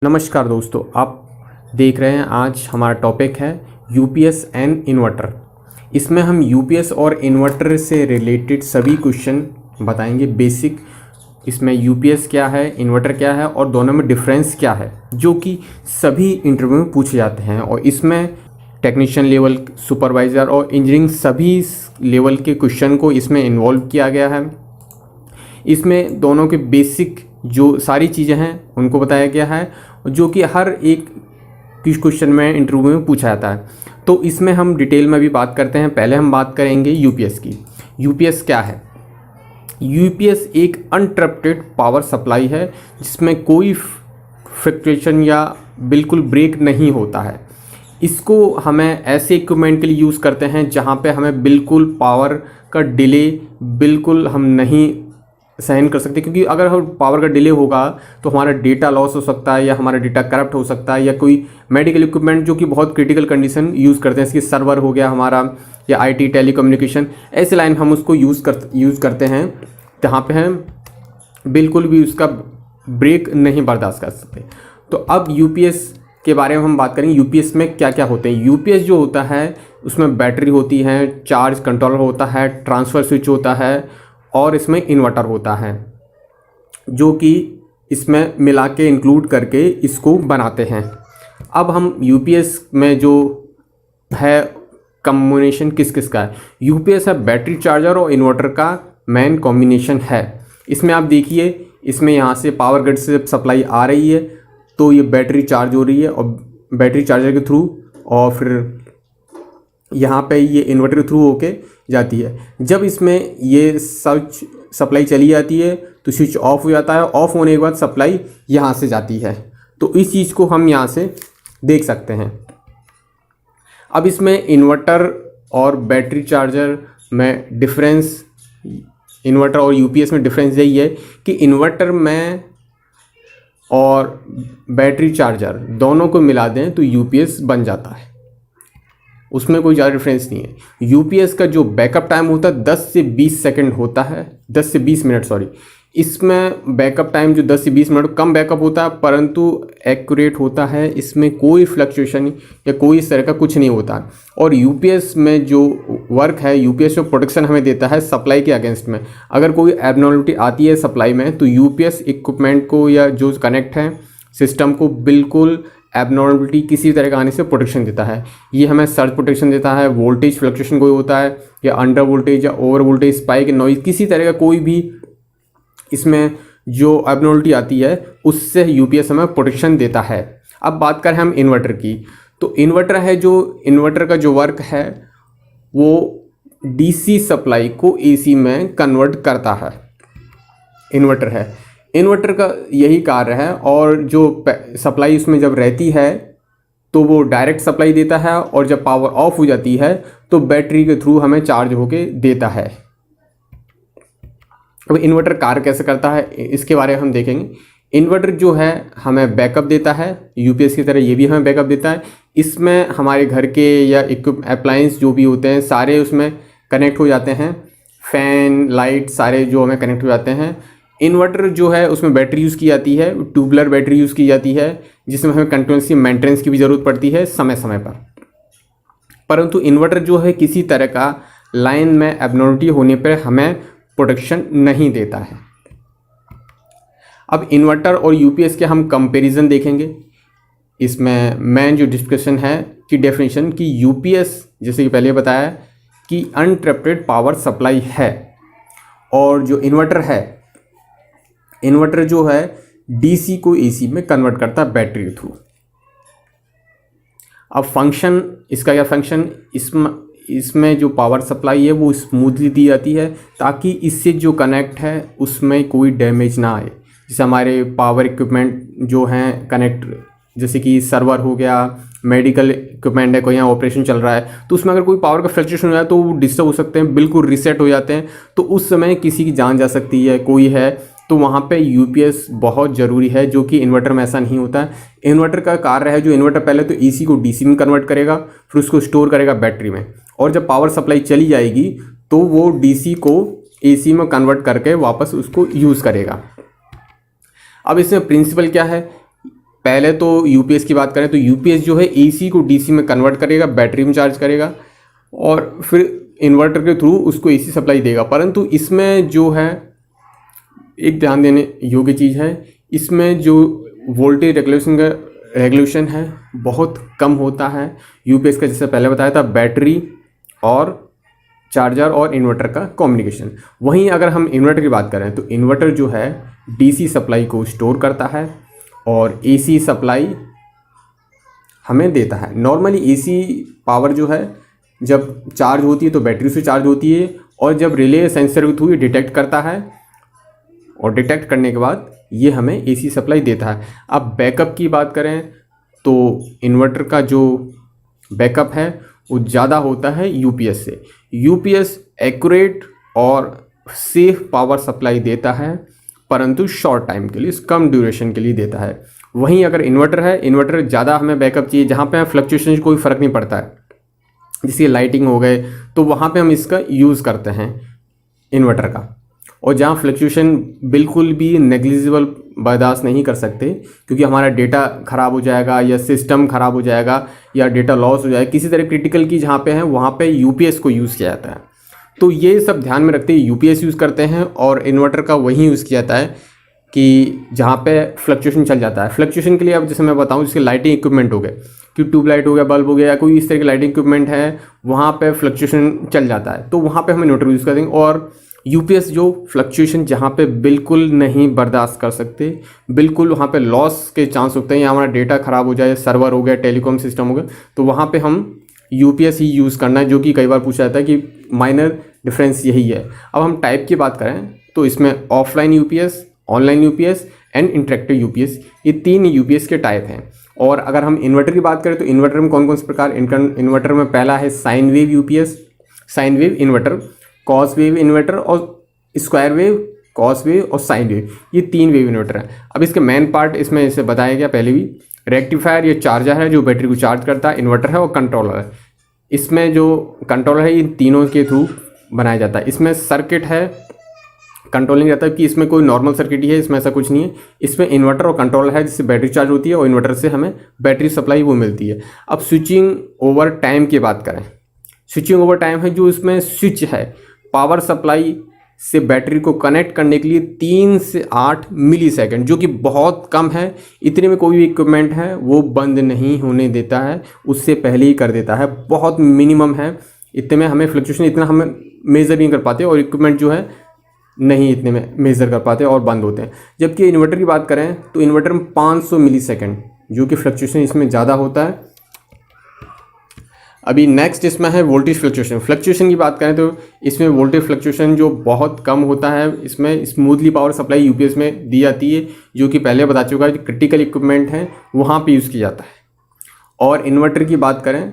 नमस्कार दोस्तों, आप देख रहे हैं आज हमारा टॉपिक है यूपीएस एंड इन्वर्टर। इसमें हम यूपीएस और इन्वर्टर से रिलेटेड सभी क्वेश्चन बताएंगे। बेसिक इसमें यूपीएस क्या है, इन्वर्टर क्या है और दोनों में डिफरेंस क्या है, जो कि सभी इंटरव्यू में पूछे जाते हैं। और इसमें टेक्नीशियन लेवल, सुपरवाइज़र और इंजीनियरिंग सभी लेवल के क्वेश्चन को इसमें इन्वॉल्व किया गया है। इसमें दोनों के बेसिक जो सारी चीज़ें हैं उनको बताया गया है, जो कि हर एक क्वेश्चन में इंटरव्यू में पूछा जाता है। तो इसमें हम डिटेल में भी बात करते हैं। पहले हम बात करेंगे यूपीएस की। यूपीएस क्या है? यूपीएस एक अनइंटरप्टेड पावर सप्लाई है जिसमें कोई फ्लक्चुएशन या बिल्कुल ब्रेक नहीं होता है। इसको हमें ऐसे इक्विपमेंट के लिए यूज़ करते हैं जहाँ पे हमें बिल्कुल पावर का डिले बिल्कुल हम नहीं सहन कर सकते, क्योंकि अगर हम पावर का डिले होगा तो हमारा डेटा लॉस हो सकता है या हमारा डेटा करप्ट हो सकता है, या कोई मेडिकल इक्विपमेंट जो कि बहुत क्रिटिकल कंडीशन यूज़ करते हैं, इसकी सर्वर हो गया हमारा या आईटी टेलीकम्युनिकेशन, ऐसे लाइन हम उसको यूज़ करते हैं जहाँ पे हम बिल्कुल भी उसका ब्रेक नहीं बर्दाश्त कर सकते। तो अब यूपीएस के बारे में हम बात करेंगे। यूपीएस में क्या क्या होते हैं। यूपीएस जो होता है उसमें बैटरी होती है, चार्ज कंट्रोलर होता है, ट्रांसफ़र स्विच होता है और इसमें इन्वर्टर होता है, जो कि इसमें मिला के इंक्लूड करके इसको बनाते हैं। अब हम यूपीएस में जो है कॉम्बिनेशन किस किस का है। यूपीएस है बैटरी चार्जर और इन्वर्टर का मेन कॉम्बिनेशन है। इसमें आप देखिए, इसमें यहाँ से पावर ग्रिड से सप्लाई आ रही है तो ये बैटरी चार्ज हो रही है और बैटरी चार्जर के थ्रू, और फिर यहाँ पे ये इन्वर्टर के थ्रू होके जाती है। जब इसमें ये सप्लाई चली जाती है तो स्विच ऑफ हो जाता है। ऑफ होने के बाद सप्लाई यहाँ से जाती है। तो इस चीज़ को हम यहाँ से देख सकते हैं। अब इसमें इन्वर्टर और बैटरी चार्जर में डिफरेंस, इन्वर्टर और यूपीएस में डिफरेंस यही है कि इन्वर्टर में और बैटरी चार्जर दोनों को मिला दें तो यूपीएस बन जाता है, उसमें कोई ज़्यादा डिफरेंस नहीं है। यूपीएस का जो बैकअप टाइम होता है 10 से 20 सेकंड होता है, 10 से 20 मिनट सॉरी। इसमें बैकअप टाइम जो 10 से 20 मिनट कम बैकअप होता है, परंतु एक्यूरेट होता है। इसमें कोई फ्लक्चुएशन या कोई इस तरह का कुछ नहीं होता। और यूपीएस में जो वर्क है, यूपीएस जो प्रोटेक्शन हमें देता है सप्लाई के अगेंस्ट में। अगर कोई एबनॉर्मलिटी आती है सप्लाई में तो यूपीएस इक्विपमेंट को या जो कनेक्ट है सिस्टम को बिल्कुल एबनॉर्मलिटी किसी तरह का आने से प्रोटेक्शन देता है। ये हमें सर्ज प्रोटेक्शन देता है। वोल्टेज फ्लक्चुएशन कोई होता है या अंडर वोल्टेज या ओवर वोल्टेज, स्पाइक, नॉइज, किसी तरह का कोई भी इसमें जो एबनॉर्मलिटी आती है उससे यूपीएस हमें प्रोटेक्शन देता है। अब बात करें हम इन्वर्टर की, तो इन्वर्टर है जो इन्वर्टर का जो वर्क है वो डीसी सप्लाई को एसी में कन्वर्ट करता है। इन्वर्टर है, इन्वर्टर का यही कार्य है। और जो सप्लाई उसमें जब रहती है तो वो डायरेक्ट सप्लाई देता है, और जब पावर ऑफ हो जाती है तो बैटरी के थ्रू हमें चार्ज होके देता है। अब इन्वर्टर कार्य कैसे करता है इसके बारे में हम देखेंगे। इन्वर्टर जो है हमें बैकअप देता है, यूपीएस की तरह ये भी हमें बैकअप देता है। इसमें हमारे घर के या अप्लायंस जो भी होते हैं सारे उसमें कनेक्ट हो जाते हैं। फ़ैन, लाइट सारे जो हमें कनेक्ट हो जाते हैं। इन्वर्टर जो है उसमें बैटरी यूज़ की जाती है, ट्यूबुलर बैटरी यूज़ की जाती है, जिसमें हमें कंटिन्यूसली मेंटेनेंस की भी ज़रूरत पड़ती है समय समय पर। परंतु इन्वर्टर जो है किसी तरह का लाइन में एबनॉर्मलिटी होने पर हमें प्रोटेक्शन नहीं देता है। अब इन्वर्टर और यूपीएस के हम कंपैरिजन देखेंगे। इसमें मेन जो डिस्कशन है कि डेफिनेशन कि यूपीएस, जैसे कि पहले बताया कि अनइंटरप्टेड पावर सप्लाई है, और जो इन्वर्टर है, इन्वर्टर जो है डीसी को एसी में कन्वर्ट करता है बैटरी के थ्रू। अब फंक्शन, इसका क्या फंक्शन, इसमें जो पावर सप्लाई है वो स्मूथली दी जाती है ताकि इससे जो कनेक्ट है उसमें कोई डैमेज ना आए। जैसे हमारे पावर इक्विपमेंट जो हैं कनेक्ट, जैसे कि सर्वर हो गया, मेडिकल इक्विपमेंट है, कोई यहाँ ऑपरेशन चल रहा है, तो उसमें अगर कोई पावर का फ्लक्चुएशन हो जाए तो वो डिस्टर्ब हो सकते हैं, बिल्कुल रीसेट हो जाते हैं, तो उस समय किसी की जान जा सकती है, कोई है, तो वहाँ पे यूपीएस बहुत ज़रूरी है, जो कि इन्वर्टर में ऐसा नहीं होता है। इन्वर्टर का कार्य है जो इन्वर्टर पहले तो एसी को डीसी में कन्वर्ट करेगा, फिर उसको स्टोर करेगा बैटरी में, और जब पावर सप्लाई चली जाएगी तो वो डीसी को एसी में कन्वर्ट करके वापस उसको यूज़ करेगा। अब इसमें प्रिंसिपल क्या है, पहले तो यूपीएस की बात करें तो यूपीएस जो है एसी को डीसी में कन्वर्ट करेगा, बैटरी में चार्ज करेगा और फिर इन्वर्टर के थ्रू उसको एसी सप्लाई देगा। परंतु इसमें जो है एक ध्यान देने योग्य चीज़ है, इसमें जो वोल्टेज रेगुलेशन है बहुत कम होता है यूपीएस का। जैसे पहले बताया था, बैटरी और चार्जर और इन्वर्टर का कम्युनिकेशन। वहीं अगर हम इन्वर्टर की बात करें तो इन्वर्टर जो है डीसी सप्लाई को स्टोर करता है और एसी सप्लाई हमें देता है। नॉर्मली एसी पावर जो है जब चार्ज होती है तो बैटरी से चार्ज होती है और जब रिले सेंसर के थ्रू ये डिटेक्ट करता है और डिटेक्ट करने के बाद ये हमें एसी सप्लाई देता है। अब बैकअप की बात करें तो इन्वर्टर का जो बैकअप है वो ज़्यादा होता है यूपीएस से। यूपीएस एक्यूरेट और सेफ पावर सप्लाई देता है परंतु शॉर्ट टाइम के लिए, कम ड्यूरेशन के लिए देता है। वहीं अगर इन्वर्टर है, इन्वर्टर ज़्यादा हमें बैकअप चाहिए, जहाँ पे फ्लक्चुएशन कोई फ़र्क नहीं पड़ता है, जैसे लाइटिंग हो गए तो वहाँ पे हम इसका यूज़ करते हैं इन्वर्टर का। और जहाँ फ्लक्चुएशन बिल्कुल भी नेग्लिजिबल बर्दाश्त नहीं कर सकते क्योंकि हमारा डेटा ख़राब हो जाएगा या सिस्टम ख़राब हो जाएगा या डेटा लॉस हो जाएगा, किसी तरह क्रिटिकल की जहाँ पे है वहाँ पे यूपीएस को यूज़ किया जाता है। तो ये सब ध्यान में रखते हुए यूपीएस यूज़ करते हैं और इन्वर्टर का वही यूज़ किया जाता है कि जहाँ पे फ्लक्चुएशन चल जाता है। फ्लक्चुएशन के लिए अब जैसे मैं बताऊँ, जैसे लाइटिंग इक्विपमेंट हो गए कि ट्यूबलाइट हो गया, बल्ब हो गया या कोई इस तरह की लाइटिंग इक्विपमेंट है, वहाँ पे फ्लक्चुएशन चल जाता है तो वहाँ पे हम इन्वर्टर यूज़ कर देंगे। और यूपीएस जो फ्लक्चुएशन जहाँ पे बिल्कुल नहीं बर्दाश्त कर सकते, बिल्कुल वहाँ पे लॉस के चांस होते हैं या हमारा डेटा ख़राब हो जाए, सर्वर हो गया, टेलीकॉम सिस्टम हो गया, तो वहाँ पे हम यूपीएस ही यूज़ करना है, जो कि कई बार पूछा जाता है कि माइनर डिफरेंस यही है। अब हम टाइप की बात करें तो इसमें offline UPS, online UPS and interactive UPS, ये 3 यूपीएस के टाइप हैं। और अगर हम इन्वर्टर की बात करें तो इन्वर्टर में कौन कौन से प्रकार, इन्वर्टर में पहला है sine wave UPS, sine wave inverter, cos wave inverter और स्क्वायर वेव, कॉस वेव और साइन वेव, ये 3 वेव इन्वर्टर है। अब इसके मेन पार्ट इसमें इसे बताया गया पहले भी, रेक्टिफायर ये चार्जर है जो बैटरी को चार्ज करता है, इन्वर्टर है और कंट्रोलर है। इसमें जो कंट्रोलर है इन तीनों के थ्रू बनाया जाता है। इसमें सर्किट है कंट्रोलिंग रहता है कि इसमें कोई नॉर्मल सर्किट ही है, इसमें ऐसा कुछ नहीं है। इसमें इन्वर्टर और कंट्रोलर है जिससे बैटरी चार्ज होती है और इन्वर्टर से हमें बैटरी सप्लाई वो मिलती है। अब स्विचिंग ओवर टाइम की बात करें, स्विचिंग ओवर टाइम है जो इसमें स्विच है पावर सप्लाई से बैटरी को कनेक्ट करने के लिए 3 से 8 मिली सेकेंड, जो कि बहुत कम है। इतने में कोई भी इक्विपमेंट है वो बंद नहीं होने देता है, उससे पहले ही कर देता है, बहुत मिनिमम है। इतने में हमें फ्लक्चुएशन इतना हमें मेज़र नहीं कर पाते और इक्विपमेंट जो है नहीं इतने में मेज़र कर पाते और बंद होते हैं। जबकि इन्वर्टर की बात करें तो इन्वर्टर में 500 मिली सेकेंड, जो कि फ्लक्चुएशन इसमें ज़्यादा होता है। अभी नेक्स्ट इसमें है वोल्टेज फ्लक्चुएशन। फ्लक्चुएशन की बात करें तो इसमें वोल्टेज फ्लक्चुएशन जो बहुत कम होता है, इसमें स्मूथली पावर सप्लाई यूपीएस में दी जाती है, जो कि पहले बता चुका है, जो क्रिटिकल इक्विपमेंट हैं वहाँ पे यूज़ किया जाता है। और इन्वर्टर की बात करें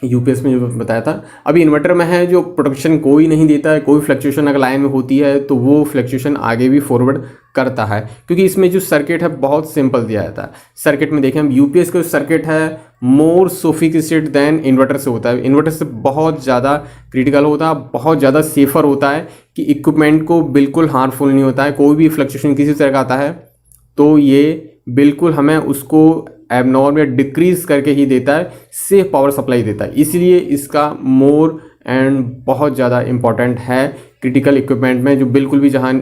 यूपीएस में जो बताया था, अभी इन्वर्टर में है जो प्रोटेक्शन कोई नहीं देता है, कोई फ्लक्चुएशन अगर लाइन में होती है तो वो फ्लक्चुएशन आगे भी फॉरवर्ड करता है, क्योंकि इसमें जो सर्किट है बहुत सिंपल दिया जाता है। सर्किट में देखें हम, यूपीएस का जो सर्किट है मोर सोफिस्टिकेटेड देन इन्वर्टर से होता है, इन्वर्टर से बहुत ज़्यादा क्रिटिकल होता है, बहुत ज़्यादा सेफर होता है कि इक्विपमेंट को बिल्कुल हार्मफुल नहीं होता है। कोई भी फ्लक्चुएशन किसी तरह का आता है तो ये बिल्कुल हमें उसको एबनॉर्मल या डिक्रीज करके ही देता है, सेफ पावर सप्लाई देता है। इसलिए इसका मोर एंड बहुत ज़्यादा इम्पॉर्टेंट है क्रिटिकल इक्विपमेंट में, जो बिल्कुल भी जहाँ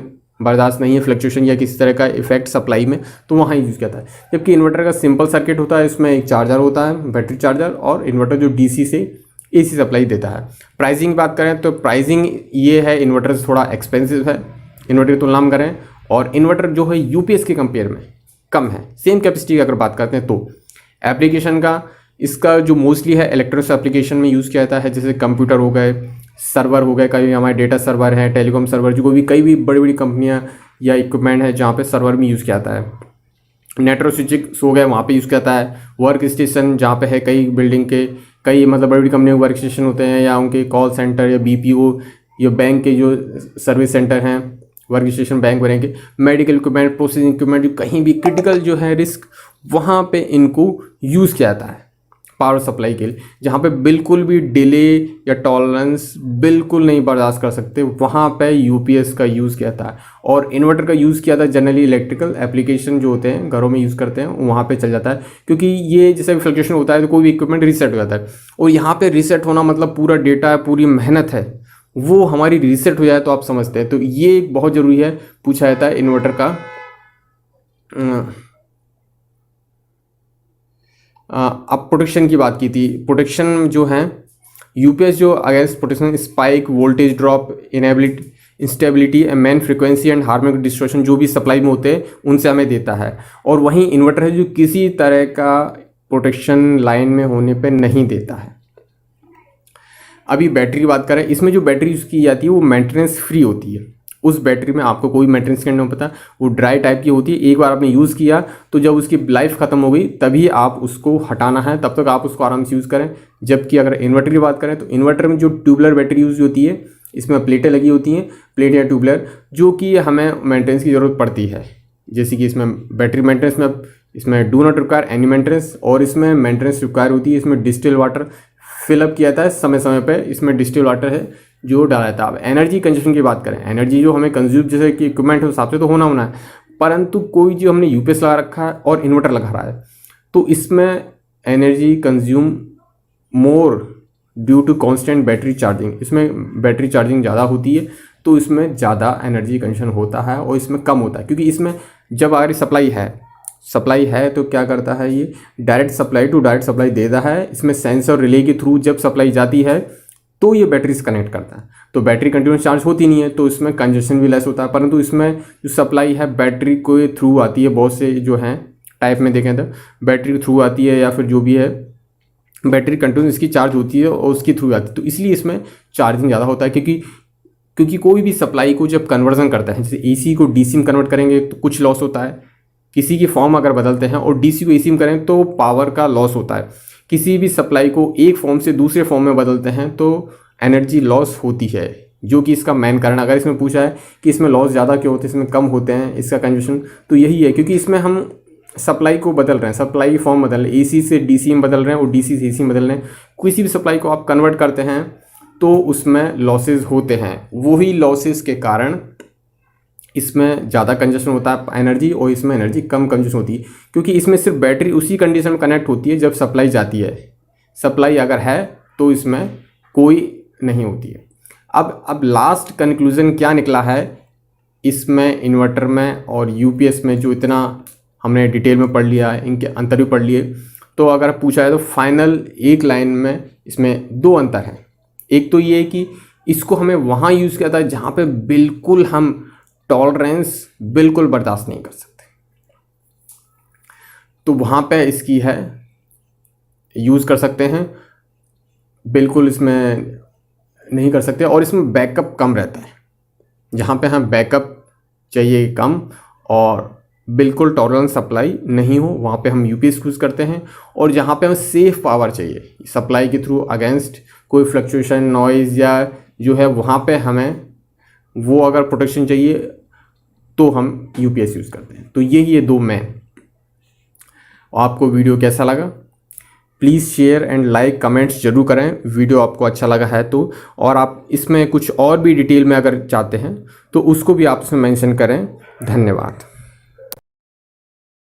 बर्दाश्त नहीं है फ्लक्चुएशन या किसी तरह का इफेक्ट सप्लाई में, तो वहाँ यूज़ किया जाता है। जबकि इन्वर्टर का सिंपल सर्किट होता है, इसमें एक चार्जर होता है, बैटरी चार्जर, और इन्वर्टर जो डीसी से एसी सप्लाई देता है। प्राइसिंग की बात करें तो प्राइसिंग ये है, इन्वर्टर से थोड़ा एक्सपेंसिव है इन्वर्टर की तुलना में करें, और इन्वर्टर जो है यूपीएस के कंपेयर में कम है। सेम कैपेसिटी की अगर बात करते हैं तो एप्लीकेशन का इसका जो मोस्टली है इलेक्ट्रॉनिक्स एप्लीकेशन में यूज़ किया जाता है, जैसे कंप्यूटर हो गए, सर्वर हो गए, कई हमारे डेटा सर्वर है, टेलीकॉम सर्वर, जो भी कई भी बड़ी बड़ी कंपनियां या इक्विपमेंट है जहाँ पे सर्वर में यूज़ किया जाता है। नेटवर्क स्विचिंग हो गए, वहाँ पे यूज़ किया जाता है। वर्क स्टेशन जहाँ पे है, कई बिल्डिंग के कई मतलब बड़ी बड़ी कंपनियों के वर्क स्टेशन होते हैं, या उनके कॉल सेंटर या बीपीओ या बैंक के जो सर्विस सेंटर हैं, वर्क स्टेशन बैंक बनेंगे। मेडिकल इक्विपमेंट, प्रोसेसिंग इक्विपमेंट, कहीं भी क्रिटिकल जो है रिस्क, वहाँ पे इनको यूज़ किया जाता है। पावर सप्लाई के लिए, जहाँ पे बिल्कुल भी डिले या टॉलरेंस बिल्कुल नहीं बर्दाश्त कर सकते, वहाँ पे यूपीएस का यूज़ किया था। और इन्वर्टर का यूज़ किया था जनरली इलेक्ट्रिकल एप्लीकेशन जो होते हैं घरों में यूज़ करते हैं वहाँ पे चल जाता है, क्योंकि ये जैसे भी फ्लक्चुएशन होता है तो कोई भी इक्विपमेंट रीसेट हो जाता है, और यहाँ पे रीसेट होना मतलब पूरा डेटा है, पूरी मेहनत है, वो हमारी रीसेट हो जाए तो आप समझते हैं। तो ये बहुत ज़रूरी है, पूछा जाता है इन्वर्टर का। अब प्रोटेक्शन की बात की थी। प्रोटेक्शन जो है यूपीएस जो against protection spike, voltage drop, inability, instability, man frequency and harmonic distortion जो भी सप्लाई में होते हैं उनसे हमें देता है। और वहीं इन्वर्टर है जो किसी तरह का प्रोटेक्शन लाइन में होने पे नहीं देता है। अभी बैटरी की बात करें, इसमें जो बैटरी यूज़ की जाती है वो मेंटेनेंस फ्री होती है। उस बैटरी में आपको कोई मेंटेनेंस करना नहीं पता, वो ड्राई टाइप की होती है। एक बार आपने यूज़ किया तो जब उसकी लाइफ ख़त्म हो गई तभी आप उसको हटाना है, तब तक आप उसको आराम से यूज़ करें। जबकि अगर इन्वर्टर की बात करें तो इन्वर्टर में जो ट्यूबलर बैटरी यूज़ होती है, इसमें प्लेटें लगी होती हैं, प्लेट या ट्यूबलर, जो कि हमें मेंटेनेंस की ज़रूरत पड़ती है। जैसे कि इसमें बैटरी मेंटेनेंस में इसमें do not require any maintenance, और इसमें मेंटेनेंस रिक्वायर होती है। इसमें डिस्टिल वाटर फिलअप किया जाता है समय समय पे, इसमें डिस्टिल वाटर है जो डाला जाता है। अब एनर्जी कंजप्शन की बात करें, एनर्जी जो हमें कंज्यूम जैसे कि इक्विपमेंट है हिसाब से तो होना है, परंतु कोई जो हमने यूपीएस लगा रखा है और इन्वर्टर लगा रहा है तो इसमें energy consume more due to constant battery charging. इसमें बैटरी चार्जिंग ज़्यादा होती है तो इसमें ज़्यादा एनर्जी कंजप्शन होता है, और इसमें कम होता है क्योंकि इसमें जब अगर सप्लाई है तो क्या करता है, ये direct supply to direct supply देता है। इसमें सेंसर रिले के थ्रू जब सप्लाई जाती है तो ये बैटरी से कनेक्ट करता है, तो बैटरी कंटिन्यूस चार्ज होती नहीं है तो इसमें कंजप्शन भी लेस होता है। परंतु इसमें जो सप्लाई है बैटरी को थ्रू आती है, बहुत से जो हैं टाइप में देखें तो बैटरी के थ्रू आती है, या फिर जो भी है बैटरी कंटिन्यूस इसकी चार्ज होती है और उसकी थ्रू आती है, तो इसलिए इसमें चार्जिंग ज़्यादा होता है। क्योंकि कोई भी सप्लाई को जब कन्वर्जन करता है, जैसे एसी को डीसी में कन्वर्ट करेंगे तो कुछ लॉस होता है, किसी की फॉर्म अगर बदलते हैं और डीसी को एसी में करें तो पावर का लॉस होता है। किसी भी सप्लाई को एक फॉर्म से दूसरे फॉर्म में बदलते हैं तो एनर्जी लॉस होती है, जो कि इसका मेन कारण। अगर इसमें पूछा है कि इसमें लॉस ज़्यादा क्यों होते हैं, इसमें कम होते हैं इसका कंजप्शन, तो यही है क्योंकि इसमें हम सप्लाई को बदल रहे हैं, सप्लाई की फॉर्म बदल रहे हैं, एसी से डीसी में बदल रहे हैं और डीसी से एसी में बदल रहे हैं। किसी भी सप्लाई को आप कन्वर्ट करते हैं तो उसमें लॉसेज होते हैं, वही लॉसेज के कारण इसमें ज़्यादा कंजप्शन होता है एनर्जी, और इसमें एनर्जी कम कंजप्शन होती है क्योंकि इसमें सिर्फ बैटरी उसी कंडीशन में कनेक्ट होती है जब सप्लाई जाती है। सप्लाई अगर है तो इसमें कोई नहीं होती है। अब लास्ट कंक्लूजन क्या निकला है इसमें, इन्वर्टर में और यूपीएस में जो इतना हमने डिटेल में पढ़ लिया है, इनके अंतर भी पढ़ लिए, तो अगर पूछा है तो फाइनल एक लाइन में इसमें दो अंतर हैं। एक तो ये है कि इसको हमें वहाँ यूज़ किया था जहाँ पे बिल्कुल हम टॉलरेंस बिल्कुल बर्दाश्त नहीं कर सकते, तो वहाँ पे इसकी है यूज़ कर सकते हैं, बिल्कुल इसमें नहीं कर सकते। और इसमें बैकअप कम रहता है, जहाँ पे हम बैकअप चाहिए कम और बिल्कुल टॉलरेंस सप्लाई नहीं हो वहाँ पे हम यूपीएस यूज़ करते हैं। और जहाँ पे हमें सेफ पावर चाहिए सप्लाई के थ्रू अगेंस्ट कोई फ्लक्चुएशन, नॉइज़ या जो है वहाँ पे हमें वो अगर प्रोटेक्शन चाहिए तो हम यूपीएस यूज़ करते हैं। तो यही ये दो मेन। आपको वीडियो कैसा लगा please share and like comments जरूर करें, वीडियो आपको अच्छा लगा है तो। और आप इसमें कुछ और भी डिटेल में अगर चाहते हैं तो उसको भी आप इसमें मेंशन करें। धन्यवाद।